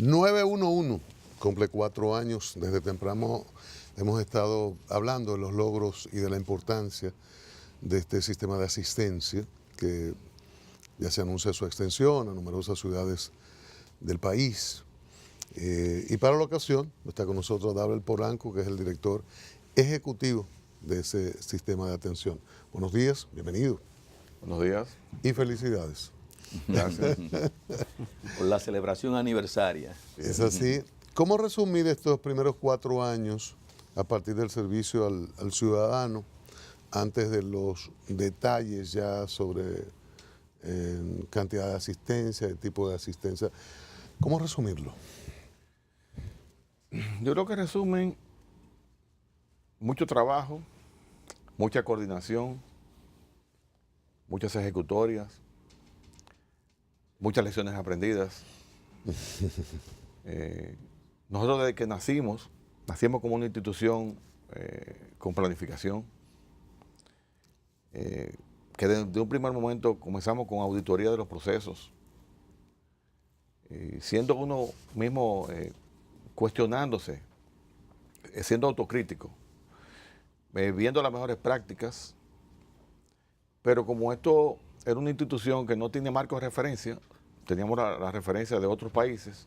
911 cumple 4 años. Desde temprano hemos estado hablando de los logros y de la importancia de este sistema de asistencia que ya se anuncia su extensión a numerosas ciudades del país. Y para la ocasión está con nosotros Dabel Polanco, que es el director ejecutivo de ese sistema de atención. Buenos días, bienvenido. Buenos días. Y felicidades. Gracias. Por la celebración aniversaria. Es así. ¿Cómo resumir estos primeros 4 años a partir del servicio al ciudadano, antes de los detalles ya sobre cantidad de asistencia, el tipo de asistencia? ¿Cómo resumirlo? Yo creo que resumen mucho trabajo, mucha coordinación, muchas ejecutorias, muchas lecciones aprendidas. Nosotros desde que nacimos como una institución con planificación, que desde un primer momento comenzamos con auditoría de los procesos, siendo uno mismo cuestionándose, siendo autocrítico, viendo las mejores prácticas, pero como esto era una institución que no tiene marco de referencia, teníamos la referencia de otros países,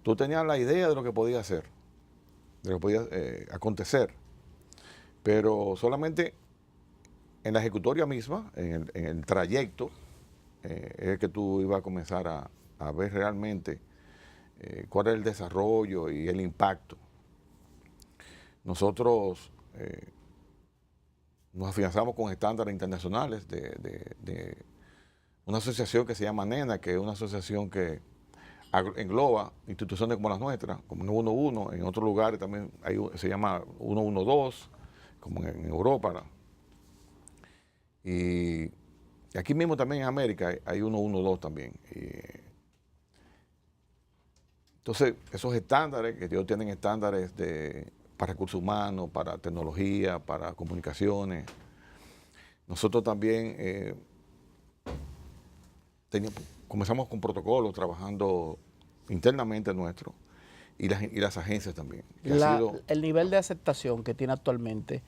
tú tenías la idea de lo que podía hacer, de lo que podía acontecer, pero solamente en la ejecutoria misma, en el trayecto, es que tú ibas a comenzar a ver realmente cuál es el desarrollo y el impacto. Nosotros nos afianzamos con estándares internacionales de una asociación que se llama NENA, que es una asociación que engloba instituciones como las nuestras, como 911, en otros lugares también se llama 112, como en Europa, ¿no? Y aquí mismo también en América hay 112 también. Entonces, esos estándares, que ellos tienen estándares para recursos humanos, para tecnología, para comunicaciones. Nosotros también comenzamos con protocolos, trabajando internamente nuestro, y las agencias también. El nivel de aceptación que tiene actualmente,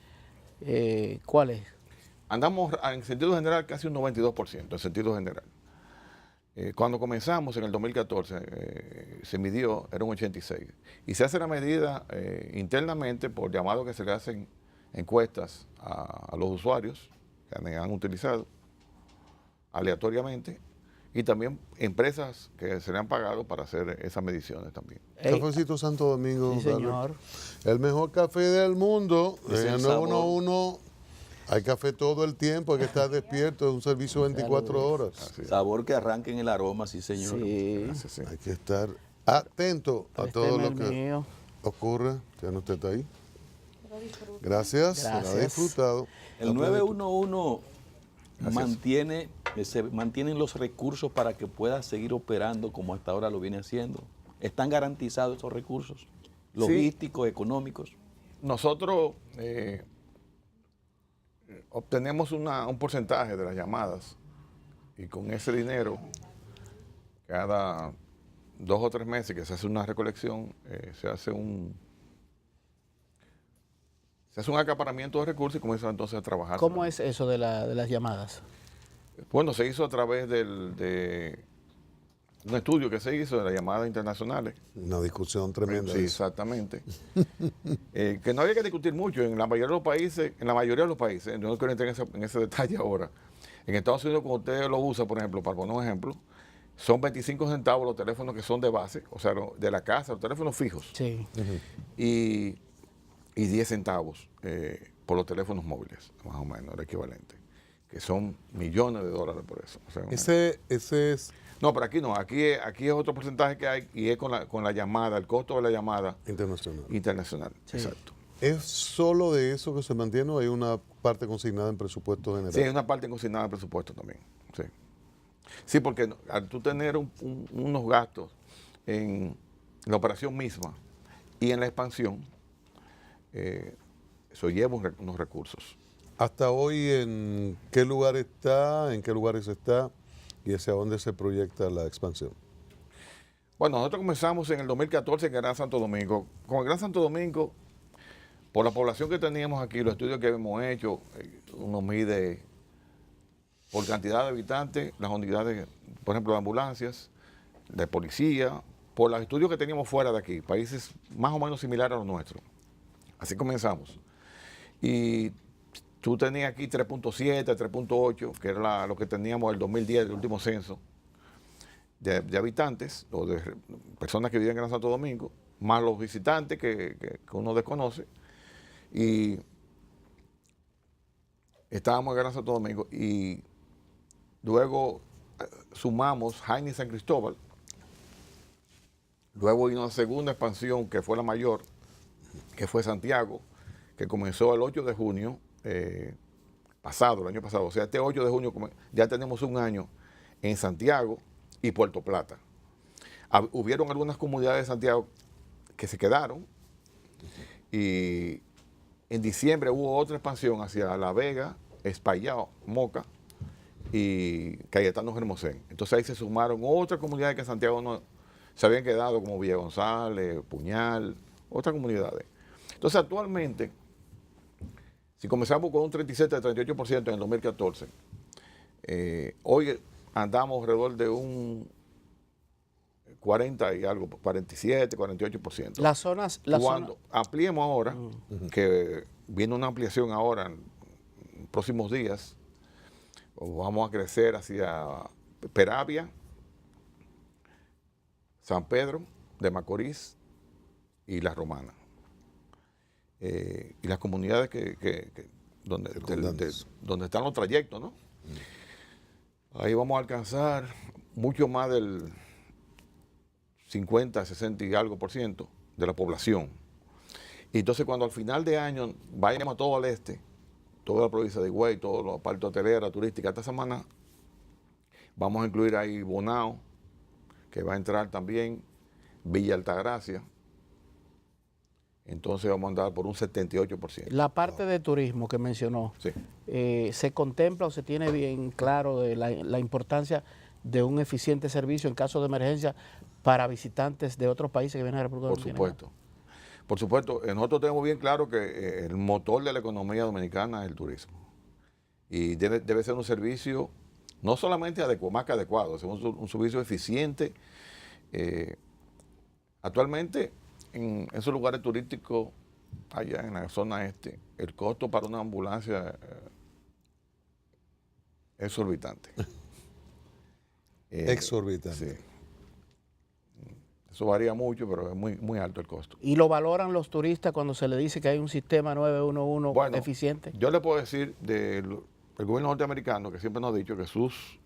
¿cuál es? Andamos en sentido general casi un 92%, en sentido general. Cuando comenzamos en el 2014, se midió, era un 86. Y se hace la medida internamente por llamado que se le hacen encuestas a los usuarios que han utilizado aleatoriamente, y también empresas que se le han pagado para hacer esas mediciones también. Cafecito Santo Domingo. Sí, señor. El mejor café del mundo. En el sabor. 911 hay café todo el tiempo, hay que estar despierto, es un servicio 24 horas. Así. Sabor que arranque en el aroma, sí, señor. Sí. Sí. Hay que estar atento a todo lo que Mío. ocurre. Ya no usted está ahí. Gracias, se la ha Gracias. disfrutado. El 911 se mantienen los recursos para que pueda seguir operando como hasta ahora lo viene haciendo. ¿Están garantizados esos recursos logísticos, económicos? Nosotros obtenemos un porcentaje de las llamadas, y con ese dinero, cada 2 o 3 meses que se hace una recolección, se hace un acaparamiento de recursos y comienza entonces a trabajar. ¿Cómo es eso de las llamadas? Bueno, se hizo a través de un estudio que se hizo de las llamadas internacionales. Una discusión tremenda. Sí, exactamente. Que no había que discutir mucho en la mayoría de los países, no quiero entrar en ese detalle ahora. En Estados Unidos, cuando usted lo usa, por ejemplo, para poner un ejemplo, son 25 centavos los teléfonos que son de base, o sea, de la casa, los teléfonos fijos. Sí. Y 10 centavos por los teléfonos móviles, más o menos, el equivalente, que son millones de dólares por eso. O sea, Ese es no, pero aquí no, aquí es otro porcentaje que hay, y es con la llamada, el costo de la llamada internacional. Sí. Exacto. ¿Es solo de eso que se mantiene o hay una parte consignada en presupuesto general? Sí, hay una parte consignada en presupuesto también. Sí, porque al tú tener unos gastos en la operación misma y en la expansión, eso lleva unos recursos. Hasta hoy, ¿en qué lugar está? ¿En qué lugares está? ¿Y hacia dónde se proyecta la expansión? Bueno, nosotros comenzamos en el 2014 en el Gran Santo Domingo. Con el Gran Santo Domingo, por la población que teníamos aquí, los estudios que hemos hecho, uno mide por cantidad de habitantes, las unidades, por ejemplo, de ambulancias, de policía, por los estudios que teníamos fuera de aquí, países más o menos similares a los nuestros. Así comenzamos. Y tú tenías aquí 3.7, 3.8, que era lo que teníamos en el 2010, el último censo de habitantes o de personas que viven en Gran Santo Domingo, más los visitantes que uno desconoce. Y estábamos en Gran Santo Domingo y luego sumamos Jaina y San Cristóbal. Luego vino una segunda expansión que fue la mayor, que fue Santiago, que comenzó el 8 de junio pasado, el año pasado. O sea, este 8 de junio ya tenemos un año en Santiago y Puerto Plata. Hubieron algunas comunidades de Santiago que se quedaron y en diciembre hubo otra expansión hacia La Vega, Espaillao, Moca y Cayetano Hermosén. Entonces ahí se sumaron otras comunidades que en Santiago no se habían quedado, como Villa González, Puñal, otras comunidades. Entonces actualmente, si comenzamos con un 37-38% en el 2014, hoy andamos alrededor de un 40 y algo, 47, 48%. Las zonas... Cuando ampliemos ahora, que viene una ampliación ahora en próximos días, vamos a crecer hacia Peravia, San Pedro de Macorís y La Romana. Y las comunidades donde están los trayectos, ¿no? Ahí vamos a alcanzar mucho más del 50, 60 y algo % de la población. Y entonces cuando al final de año vayamos todo al este, toda la provincia de Higüey, toda la parte hotelera, turística, esta semana vamos a incluir ahí Bonao, que va a entrar también, Villa Altagracia. Entonces vamos a andar por un 78%. La parte de turismo que mencionó, Sí. ¿se contempla o se tiene bien claro de la importancia de un eficiente servicio en caso de emergencia para visitantes de otros países que vienen a la República Dominicana? Por supuesto. Por supuesto, nosotros tenemos bien claro que el motor de la economía dominicana es el turismo. Y debe ser un servicio no solamente más que adecuado, es un servicio eficiente. Actualmente, en esos lugares turísticos, allá en la zona este, el costo para una ambulancia es exorbitante. Exorbitante. Sí. Eso varía mucho, pero es muy, muy alto el costo. ¿Y lo valoran los turistas cuando se le dice que hay un sistema 911 eficiente? Yo le puedo decir del gobierno norteamericano, que siempre nos ha dicho que sus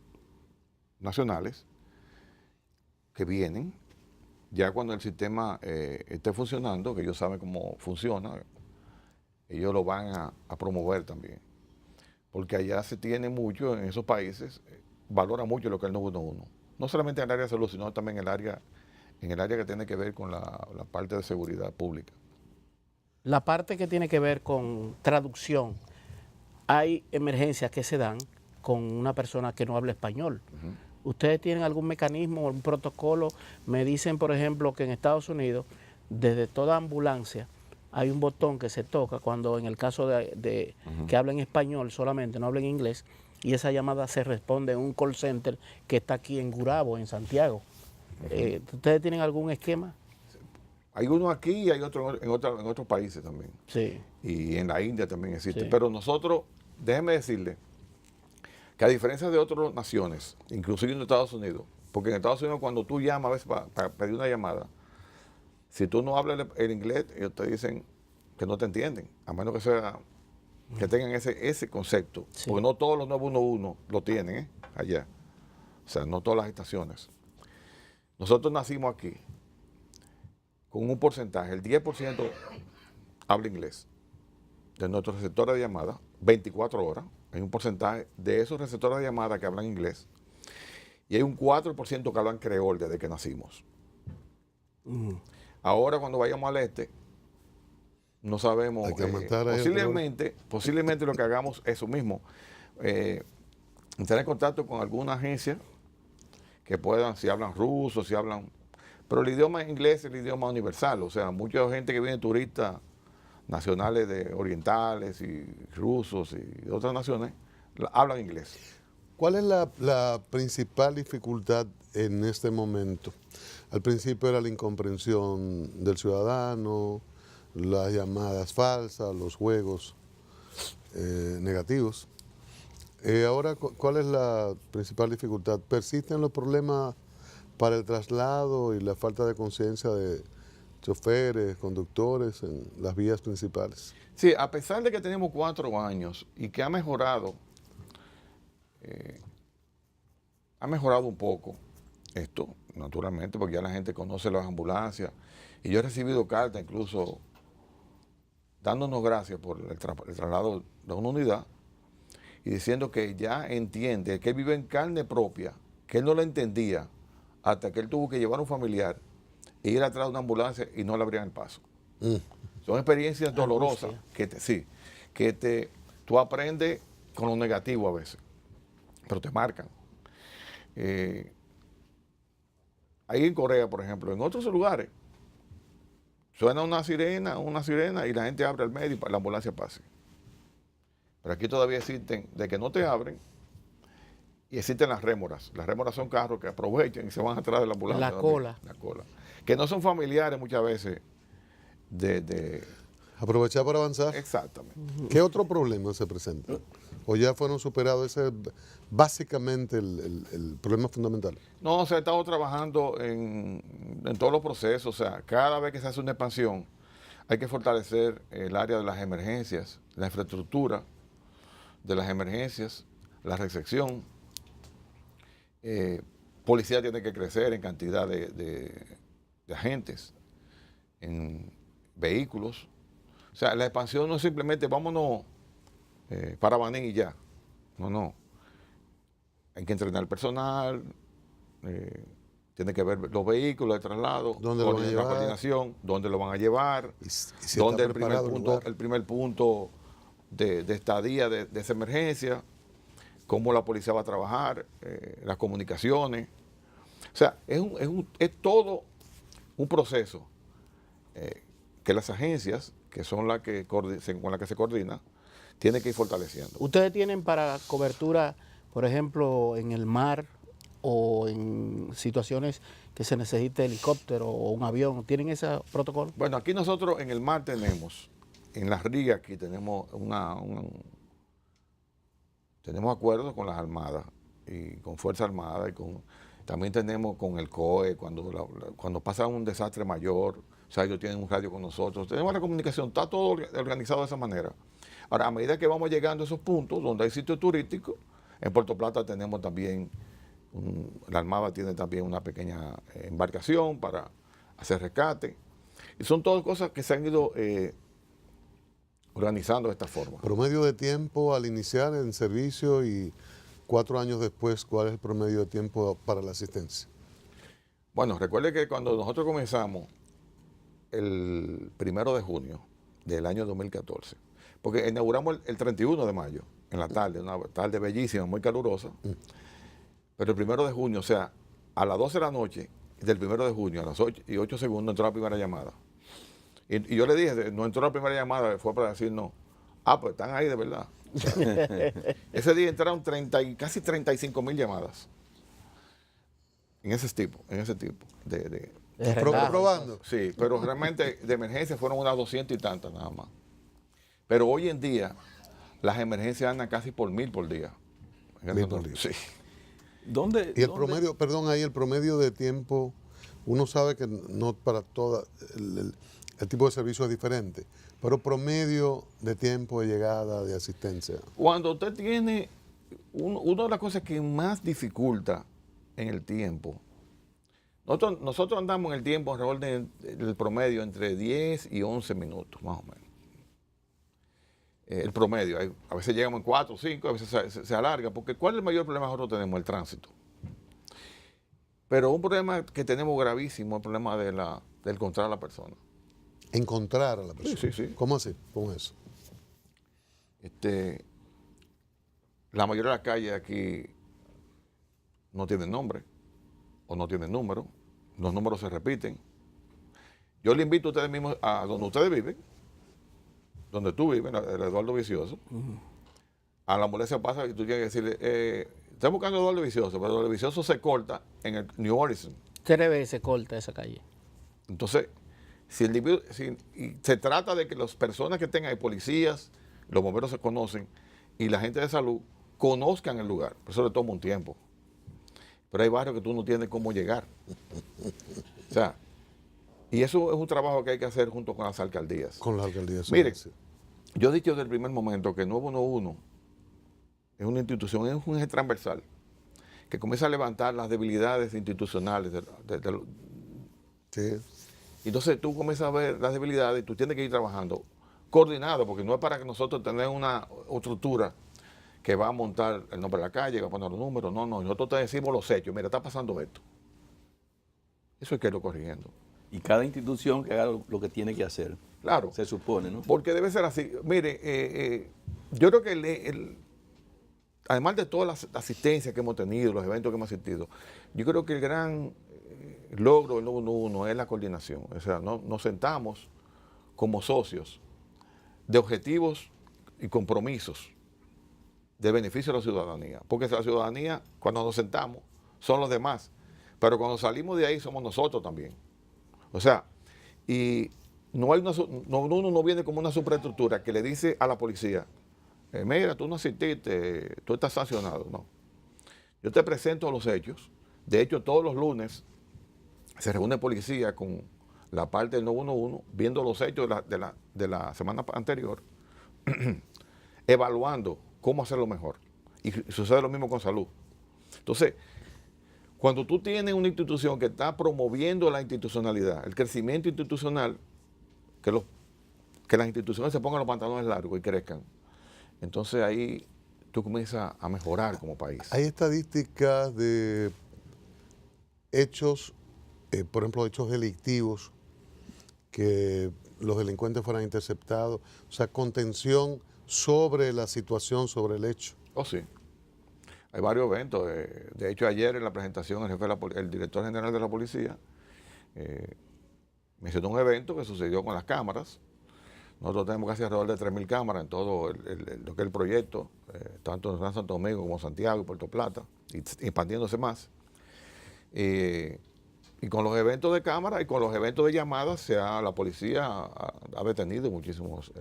nacionales que vienen, ya cuando el sistema esté funcionando, que ellos saben cómo funciona, ellos lo van a promover también. Porque allá se tiene mucho, en esos países, valora mucho lo que es el 911. No solamente en el área de salud, sino también en el área que tiene que ver con la parte de seguridad pública. La parte que tiene que ver con traducción. Hay emergencias que se dan con una persona que no habla español. ¿Ustedes tienen algún mecanismo, algún protocolo? Me dicen, por ejemplo, que en Estados Unidos, desde toda ambulancia, hay un botón que se toca cuando en el caso de que hablen español solamente, no hablen inglés, y esa llamada se responde en un call center que está aquí en Gurabo, en Santiago. ¿Ustedes tienen algún esquema? Hay uno aquí y hay otro en otros países también. Sí. Y en la India también existe. Sí. Pero nosotros, déjeme decirle, que a diferencia de otras naciones, inclusive en Estados Unidos, porque en Estados Unidos cuando tú llamas a veces para pedir una llamada, si tú no hablas el inglés, ellos te dicen que no te entienden, a menos que sea que tengan ese concepto. Sí. Porque no todos los 911 lo tienen allá. O sea, no todas las estaciones. Nosotros nacimos aquí con un porcentaje, el 10% habla inglés de nuestros receptores de llamada, 24 horas. Hay un porcentaje de esos receptores de llamada que hablan inglés y hay un 4% que hablan creol desde que nacimos. Ahora cuando vayamos al este, no sabemos, Hay que aumentar ahí posiblemente lo que hagamos es eso mismo, entrar en contacto con alguna agencia que puedan, si hablan ruso, si hablan, Pero el idioma inglés es el idioma universal, o sea, mucha gente que viene turistas nacionales de orientales y rusos y de otras naciones hablan inglés. ¿Cuál es la principal dificultad en este momento? Al principio era la incomprensión del ciudadano, las llamadas falsas, los juegos negativos. Ahora, ¿cuál es la principal dificultad? ¿Persisten los problemas para el traslado y la falta de conciencia de choferes, conductores en las vías principales? Sí, a pesar de que tenemos 4 años y que ha mejorado un poco esto, naturalmente, porque ya la gente conoce las ambulancias. Y yo he recibido cartas incluso dándonos gracias por el traslado de una unidad y diciendo que ya entiende, que él vive en carne propia, que él no lo entendía hasta que él tuvo que llevar a un familiar e ir atrás de una ambulancia y no le abrían el paso. Son experiencias dolorosas que tú aprendes con lo negativo a veces, pero te marcan. Ahí en Corea, por ejemplo, en otros lugares, suena una sirena y la gente abre el medio y la ambulancia pase. Pero aquí todavía existen de que no te abren y existen las rémoras. Las rémoras son carros que aprovechan y se van atrás de la ambulancia. La cola. La cola. Que no son familiares muchas veces de... Aprovechar para avanzar. Exactamente. ¿Qué otro problema se presenta? ¿O ya fueron superados? Ese es básicamente el problema fundamental. No, se ha estado trabajando en todos los procesos. O sea, cada vez que se hace una expansión, hay que fortalecer el área de las emergencias, la infraestructura de las emergencias, la recepción. Policía tiene que crecer en cantidad de agentes, en vehículos. O sea, la expansión no es simplemente vámonos para Baní y ya. No. Hay que entrenar el personal, tiene que ver los vehículos, el traslado, ¿Dónde lo van a la llevar? Coordinación, dónde lo van a llevar, Y si dónde está preparado el primer punto de estadía de esa emergencia, cómo la policía va a trabajar, las comunicaciones. O sea, es todo un proceso que las agencias, que son con las que se coordina, tienen que ir fortaleciendo. ¿Ustedes tienen para cobertura, por ejemplo, en el mar o en situaciones que se necesite helicóptero o un avión? ¿Tienen ese protocolo? Bueno, aquí nosotros en el mar tenemos, en las Rigas aquí tenemos tenemos acuerdos con las armadas y con Fuerza Armada y también tenemos con el COE cuando pasa un desastre mayor. O sea, ellos tienen un radio con nosotros. Tenemos la comunicación, está todo organizado de esa manera. Ahora, a medida que vamos llegando a esos puntos donde hay sitios turísticos, en Puerto Plata tenemos también, la Armada tiene también una pequeña embarcación para hacer rescate. Y son todas cosas que se han ido organizando de esta forma. Promedio de tiempo al iniciar en servicio y 4 años después, ¿cuál es el promedio de tiempo para la asistencia? Bueno, recuerde que cuando nosotros comenzamos el 1 de junio del año 2014, porque inauguramos el 31 de mayo, en la tarde, una tarde bellísima, muy calurosa, pero el 1 de junio, o sea, a las 12 de la noche del 1 de junio, a las 8:08 entró la primera llamada. Y yo le dije, no entró la primera llamada, fue para decirnos, pues están ahí de verdad. O sea, ese día entraron casi 35,000 llamadas en ese tipo de Probando. Sí, pero realmente de emergencia fueron unas 200 y tantas nada más. Pero hoy en día las emergencias andan casi por 1,000 por día. 1,000 por día. Sí. Y el promedio, perdón, ahí el promedio de tiempo, uno sabe que no para toda, el tipo de servicio es diferente, pero promedio de tiempo de llegada, de asistencia. Cuando usted tiene, una de las cosas que más dificulta en el tiempo, nosotros andamos en el tiempo alrededor del promedio entre 10 y 11 minutos, más o menos. El promedio, a veces llegamos en 4 o 5, a veces se alarga, porque ¿cuál es el mayor problema que nosotros tenemos? El tránsito. Pero un problema que tenemos gravísimo es el problema de encontrar a la persona. Encontrar a la persona. Sí. ¿Cómo así? ¿Cómo es eso? La mayoría de las calles aquí no tienen nombre, o no tienen número, los números se repiten. Yo le invito a ustedes mismos a donde ustedes viven, donde tú vives, el Eduardo Vicioso. A la ambulancia pasa y tú tienes que decirle, estoy buscando a Eduardo Vicioso, pero Eduardo Vicioso se corta en el New Orleans. 3 veces corta esa calle. Entonces, si el individuo, y se trata de que las personas que estén ahí, policías, los bomberos se conocen, y la gente de salud conozcan el lugar. Por eso le toma un tiempo. Pero hay barrios que tú no tienes cómo llegar. O sea, y eso es un trabajo que hay que hacer junto con las alcaldías. Con la alcaldía. Mire, yo he dicho desde el primer momento que el 911 es una institución, es un eje transversal que comienza a levantar las debilidades institucionales. Sí. Entonces tú comienzas a ver las debilidades y tú tienes que ir trabajando coordinado, porque no es para que nosotros tengamos una estructura que va a montar el nombre de la calle, va a poner los números. No, nosotros te decimos los hechos. Mira, está pasando esto. Eso hay que irlo corrigiendo. Y cada institución que haga lo que tiene que hacer. Claro. Se supone, ¿no? Porque debe ser así. Mire, yo creo que además de toda la asistencia que hemos tenido, los eventos que hemos asistido, yo creo que el gran logro del 911 es la coordinación. O sea, nos sentamos como socios de objetivos y compromisos de beneficio a la ciudadanía. Porque la ciudadanía, cuando nos sentamos, son los demás. Pero cuando salimos de ahí, somos nosotros también. O sea, y uno no viene como una superestructura que le dice a la policía, mira, tú no asististe, tú estás sancionado. No. Yo te presento los hechos. De hecho, todos los lunes se reúne policía con la parte del 911, viendo los hechos de la semana anterior, evaluando cómo hacerlo mejor. Y sucede lo mismo con salud. Entonces, cuando tú tienes una institución que está promoviendo la institucionalidad, el crecimiento institucional, que las instituciones se pongan los pantalones largos y crezcan, entonces ahí tú comienzas a mejorar como país. Hay estadísticas de hechos, por ejemplo, hechos delictivos, que los delincuentes fueran interceptados, o sea, contención sobre la situación, sobre el hecho. Oh, sí. Hay varios eventos. De hecho, ayer en la presentación, el director general de la policía mencionó un evento que sucedió con las cámaras. Nosotros tenemos casi alrededor de 3.000 cámaras en todo lo que es el proyecto, tanto en Gran Santo Domingo como Santiago y Puerto Plata, y expandiéndose más. Y con los eventos de cámara y con los eventos de llamadas, la policía ha detenido muchísimos.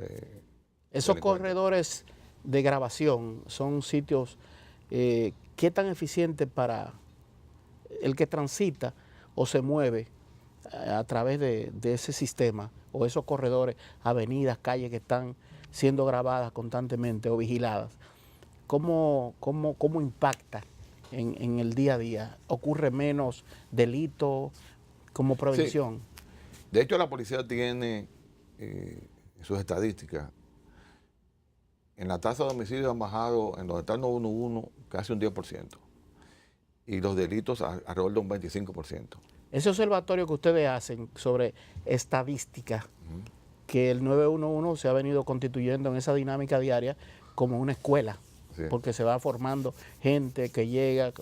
Esos corredores de grabación son sitios, ¿qué tan eficientes para el que transita o se mueve a través de ese sistema, o esos corredores, avenidas, calles que están siendo grabadas constantemente o vigiladas? ¿Cómo impacta en el día a día? ¿Ocurre menos delito como prevención? Sí. De hecho, la policía tiene sus estadísticas. En la tasa de homicidios han bajado, en donde está el 911, casi un 10%. Y los delitos alrededor de un 25%. Ese observatorio que ustedes hacen sobre estadística, que el 911 se ha venido constituyendo en esa dinámica diaria como una escuela, sí, porque se va formando gente que llega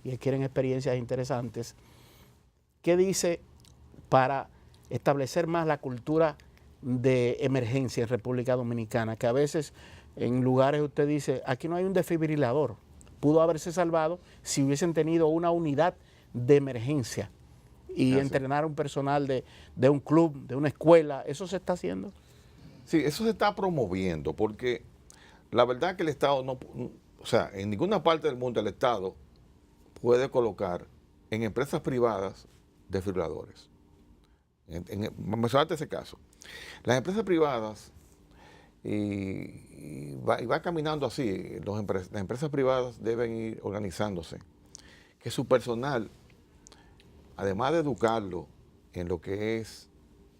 y adquieren experiencias interesantes. ¿Qué dice para establecer más la cultura de emergencia en República Dominicana? Que a veces en lugares usted dice, aquí no hay un desfibrilador, pudo haberse salvado si hubiesen tenido una unidad de emergencia y entrenar a un personal de un club, de una escuela. ¿Eso se está haciendo? Sí, eso se está promoviendo, porque la verdad es que el Estado no, o sea, en ninguna parte del mundo el Estado puede colocar en empresas privadas desfibriladores. Mencionaste ese caso. Las empresas privadas, y va caminando así, las empresas privadas deben ir organizándose, que su personal, además de educarlo en lo que es,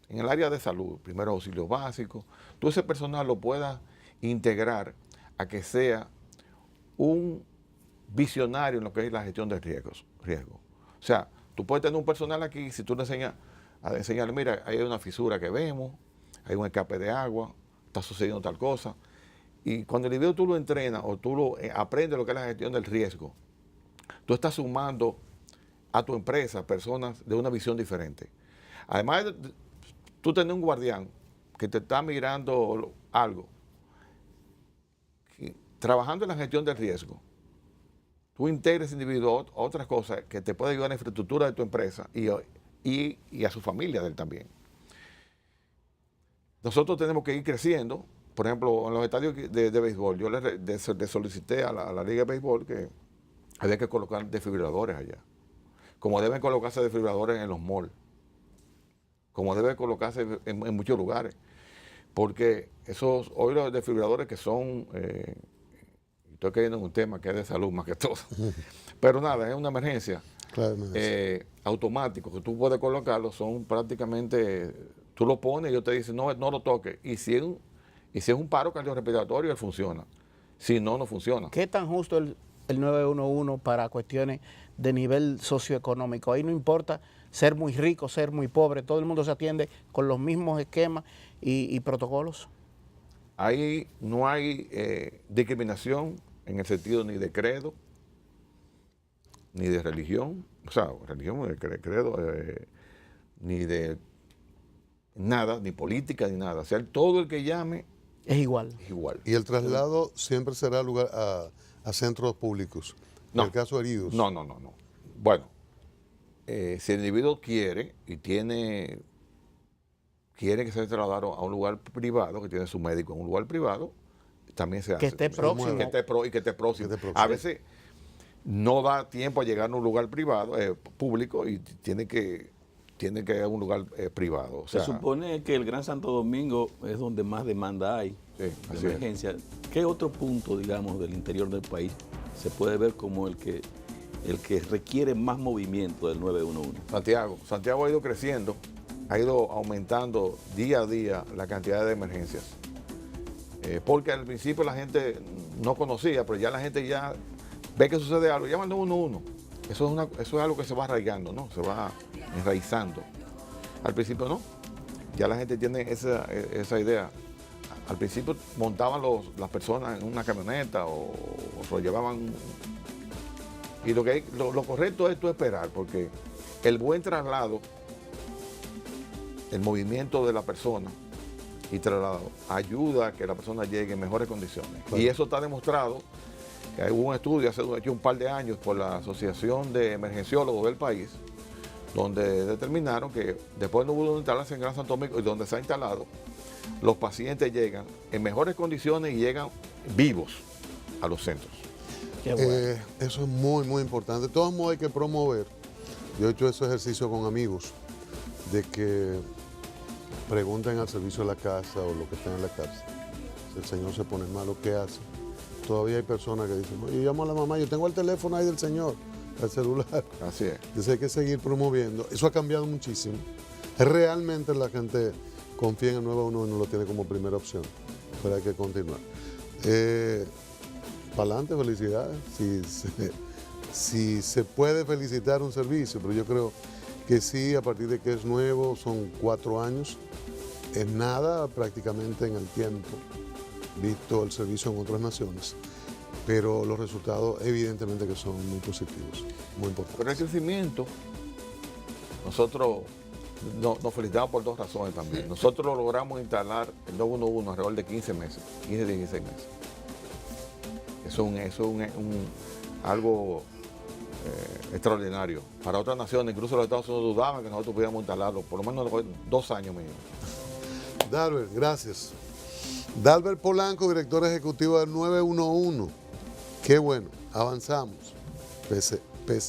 en el área de salud, primeros auxilios básicos, tú ese personal lo puedas integrar a que sea un visionario en lo que es la gestión de riesgo. O sea, tú puedes tener un personal aquí, si tú le enseñas a enseñarle, mira, ahí hay una fisura que vemos, hay un escape de agua, está sucediendo tal cosa. Y cuando el individuo tú lo entrenas o tú lo aprendes lo que es la gestión del riesgo, tú estás sumando a tu empresa personas de una visión diferente. Además, tú tenés un guardián que te está mirando algo, trabajando en la gestión del riesgo, tú integres ese individuo a otras cosas que te pueden ayudar a la infraestructura de tu empresa y a su familia de él también. Nosotros tenemos que ir creciendo. Por ejemplo, en los estadios de béisbol, yo le solicité a la Liga de Béisbol que había que colocar desfibriladores allá. Como deben colocarse desfibriladores en los malls. Como debe colocarse en muchos lugares. Porque hoy los desfibriladores que son, estoy cayendo en un tema que es de salud más que todo, pero nada, es una emergencia. Claro, Automático, que tú puedes colocarlo, son prácticamente, tú lo pones y ellos te dicen, no lo toques. Y si es un paro cardiorrespiratorio, él funciona. Si no, no funciona. ¿Qué tan justo el 911 para cuestiones de nivel socioeconómico? Ahí no importa ser muy rico, ser muy pobre, todo el mundo se atiende con los mismos esquemas y protocolos. Ahí no hay discriminación en el sentido ni de credo, ni de religión, o sea, religión, credo, ni de nada, ni política, ni nada. O sea, todo el que llame es igual. Es igual. Y el traslado siempre será lugar a centros públicos. No. En el caso de heridos. No. Bueno, si el individuo quiere y quiere que sea trasladado a un lugar privado, que tiene su médico en un lugar privado, también se hace. Que esté próximo. Y que esté próximo. A veces no da tiempo a llegar a un lugar privado, público, y tiene que ir a un lugar privado. O sea, se supone que el Gran Santo Domingo es donde más demanda hay de emergencia. ¿Qué otro punto, digamos, del interior del país se puede ver como el que requiere más movimiento del 911? Santiago ha ido creciendo, ha ido aumentando día a día la cantidad de emergencias. Porque al principio la gente no conocía, pero ya la gente ya ve que sucede algo, llama al 911. Eso es algo que se va arraigando, ¿no? Se va enraizando. Al principio no. Ya la gente tiene esa idea. Al principio montaban las personas en una camioneta o lo llevaban. Y lo correcto es tú esperar, porque el buen traslado, el movimiento de la persona y traslado, ayuda a que la persona llegue en mejores condiciones. Claro. Y eso está demostrado. Que hubo un estudio hace un par de años por la Asociación de Emergenciólogos del país, donde determinaron que después no hubo instalarse en Gran Santo Domingo y donde se ha instalado, los pacientes llegan en mejores condiciones y llegan vivos a los centros. Qué bueno. Eso es muy, muy importante. De todos modos hay que promover, yo he hecho ese ejercicio con amigos, de que pregunten al servicio de la casa o lo que está en la casa. Si el señor se pone malo, ¿qué hace? Todavía hay personas que dicen, yo llamo a la mamá, yo tengo el teléfono ahí del señor, el celular. Así es. Entonces hay que seguir promoviendo. Eso ha cambiado muchísimo. Realmente la gente confía en el 911 y no lo tiene como primera opción, pero hay que continuar. Para adelante, felicidades. Si se puede felicitar un servicio, pero yo creo que sí, a partir de que es nuevo, son 4 años, es nada prácticamente en el tiempo, visto el servicio en otras naciones, pero los resultados evidentemente que son muy positivos, muy importantes. Pero el crecimiento, nosotros nos felicitamos por 2 razones también. Nosotros lo logramos instalar el 911 alrededor de 15 meses, 15, 16 meses. Eso es algo extraordinario. Para otras naciones, incluso los Estados Unidos dudaban que nosotros pudiéramos instalarlo, por lo menos 2 años mínimo. Dalbert, gracias. Dalbert Polanco, director ejecutivo del 911. Qué bueno, avanzamos, pese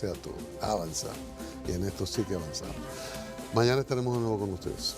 a todo, avanzamos. Y en esto sí que avanzamos. Mañana estaremos de nuevo con ustedes.